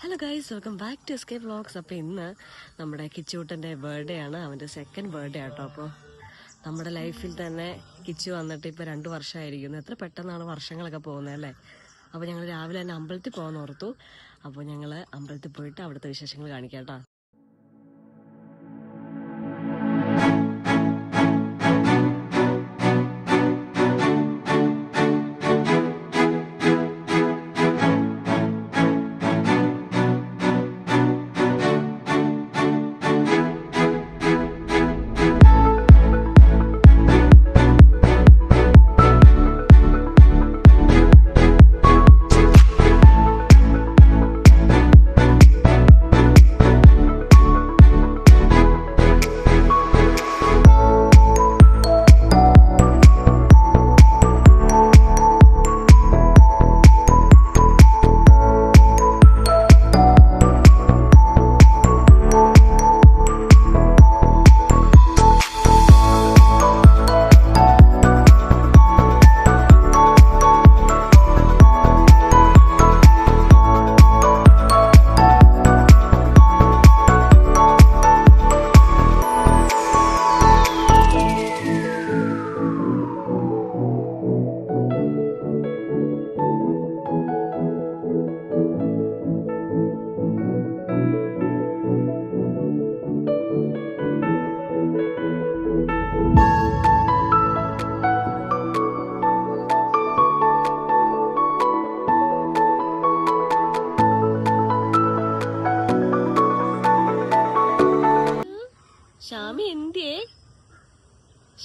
Hello guys, welcome back to SK vlogs. അപ്പോൾ ഇന്ന് നമ്മുടെ കിച്ചൂട്ടൻ്റെ ബർത്ത്ഡേ ആണ്, അവൻ്റെ സെക്കൻഡ് ബർത്ത്ഡേ ആട്ടോ. അപ്പോൾ നമ്മുടെ ലൈഫിൽ തന്നെ കിച്ചു വന്നിട്ട് ഇപ്പോൾ 2 വർഷമായിരിക്കുന്നു. എത്ര പെട്ടെന്നാണ് വർഷങ്ങളൊക്കെ പോകുന്നത് അല്ലേ. അപ്പോൾ ഞങ്ങൾ രാവിലെ തന്നെ അമ്പലത്തിൽ പോകാൻ ഓർത്തു. അപ്പോൾ ഞങ്ങൾ അമ്പലത്തിൽ പോയിട്ട് അവിടുത്തെ വിശേഷങ്ങൾ കാണിക്കാം കേട്ടോ.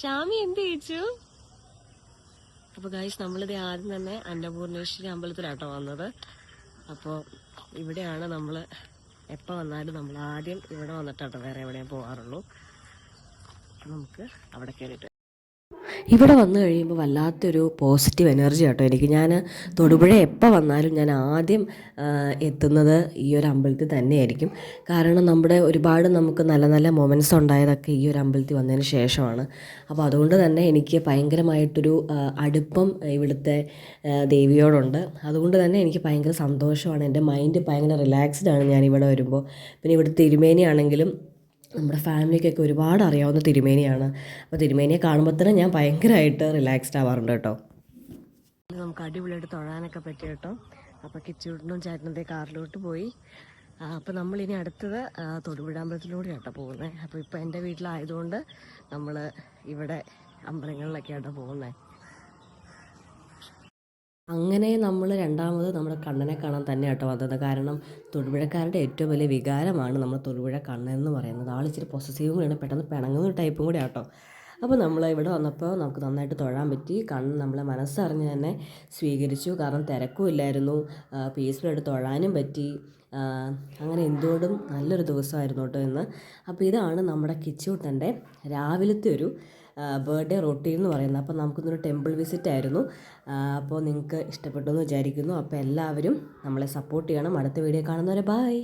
ഷാമി എന്ത് ചോദിച്ചു? അപ്പോൾ ഗൈസ്, നമ്മളിത് ആദ്യം തന്നെ അന്നപൂർണേശ്വരി അമ്പലത്തിലാട്ടോ വന്നത്. അപ്പോൾ ഇവിടെയാണ് നമ്മൾ എപ്പോൾ വന്നാലും നമ്മൾ ആദ്യം ഇവിടെ വന്നിട്ടാട്ടോ വേറെ എവിടെയും പോകാറുള്ളൂ. നമുക്ക് അവിടെ കയറിയിട്ട് ഇവിടെ വന്നു കഴിയുമ്പോൾ വല്ലാത്തൊരു പോസിറ്റീവ് എനർജി ആട്ടോ എനിക്ക്. ഞാൻ തൊടുപുഴ എപ്പോൾ വന്നാലും ഞാൻ ആദ്യം എത്തുന്നത് ഈ ഒരു അമ്പലത്തിൽ തന്നെയായിരിക്കും. കാരണം നമ്മുടെ ഒരുപാട് നമുക്ക് നല്ല നല്ല മൊമെൻറ്റ്സ് ഉണ്ടായതൊക്കെ ഈ ഒരു അമ്പലത്തിൽ വന്നതിന് ശേഷമാണ്. അപ്പോൾ അതുകൊണ്ട് തന്നെ എനിക്ക് ഭയങ്കരമായിട്ടൊരു അടുപ്പം ഇവിടുത്തെ ദേവിയോടുണ്ട്. അതുകൊണ്ട് തന്നെ എനിക്ക് ഭയങ്കര സന്തോഷമാണ്. എൻ്റെ മൈൻഡ് ഭയങ്കര റിലാക്സ്ഡ് ആണ് ഞാനിവിടെ വരുമ്പോൾ. പിന്നെ ഇവിടുത്തെ തിരുമേനിയാണെങ്കിലും നമ്മുടെ ഫാമിലിക്കൊക്കെ ഒരുപാട് അറിയാവുന്ന തിരുമേനിയാണ്. അപ്പോൾ തിരുമേനിയെ കാണുമ്പോൾ തന്നെ ഞാൻ ഭയങ്കരമായിട്ട് റിലാക്സ്ഡ് ആവാറുണ്ട് കേട്ടോ. നമുക്ക് അടിപൊളിയായിട്ട് തൊഴാനൊക്കെ പറ്റി കേട്ടോ. അപ്പോൾ കിച്ചൂട്ടനും ചേട്ടനത്തെ കാറിലോട്ട് പോയി. അപ്പോൾ നമ്മളിനി അടുത്തത് തൊടുപുഴ അമ്പലത്തിലൂടെ കേട്ടോ പോകുന്നത്. അപ്പോൾ ഇപ്പോൾ എൻ്റെ വീട്ടിലായതുകൊണ്ട് നമ്മൾ ഇവിടെ അമ്പലങ്ങളിലൊക്കെ ആട്ടോ പോകുന്നത്. അങ്ങനെ നമ്മൾ രണ്ടാമത് നമ്മുടെ കണ്ണനെ കാണാൻ തന്നെ കേട്ടോ വന്നത്. കാരണം തൊടുപുഴക്കാരുടെ ഏറ്റവും വലിയ വികാരമാണ് നമ്മൾ തൊടുപുഴ കണ്ണൻ എന്ന് പറയുന്നത്. ആളിച്ചിരി പൊസസീവും കൂടിയാണ്, പെട്ടെന്ന് പിണങ്ങുന്ന ടൈപ്പും കൂടി ആട്ടോ. അപ്പോൾ നമ്മൾ ഇവിടെ വന്നപ്പോൾ നമുക്ക് നന്നായിട്ട് തൊഴാൻ പറ്റി. കണ്ണ് നമ്മളെ മനസ്സറിഞ്ഞ് തന്നെ സ്വീകരിച്ചു. കാരണം തിരക്കും ഇല്ലായിരുന്നു, പീസ്ഫുള്ളായിട്ട് തൊഴാനും പറ്റി. അങ്ങനെ എന്തുകൊണ്ടും നല്ലൊരു ദിവസമായിരുന്നു കേട്ടോ ഇന്ന്. അപ്പോൾ ഇതാണ് നമ്മുടെ കിച്ചൂട്ടൻ്റെ രാവിലത്തെ ഒരു ബർത്ത്ഡേ റൊട്ടീൻ എന്ന് പറയുന്നത്. അപ്പോൾ നമുക്കിന്നൊരു ടെമ്പിൾ വിസിറ്റ് ആയിരുന്നു. അപ്പോൾ നിങ്ങൾക്ക് ഇഷ്ടപ്പെട്ടു എന്ന് വിചാരിക്കുന്നു. അപ്പോൾ എല്ലാവരും നമ്മളെ സപ്പോർട്ട് ചെയ്യണം. അടുത്ത വീഡിയോ കാണുന്നവരെ ബൈ.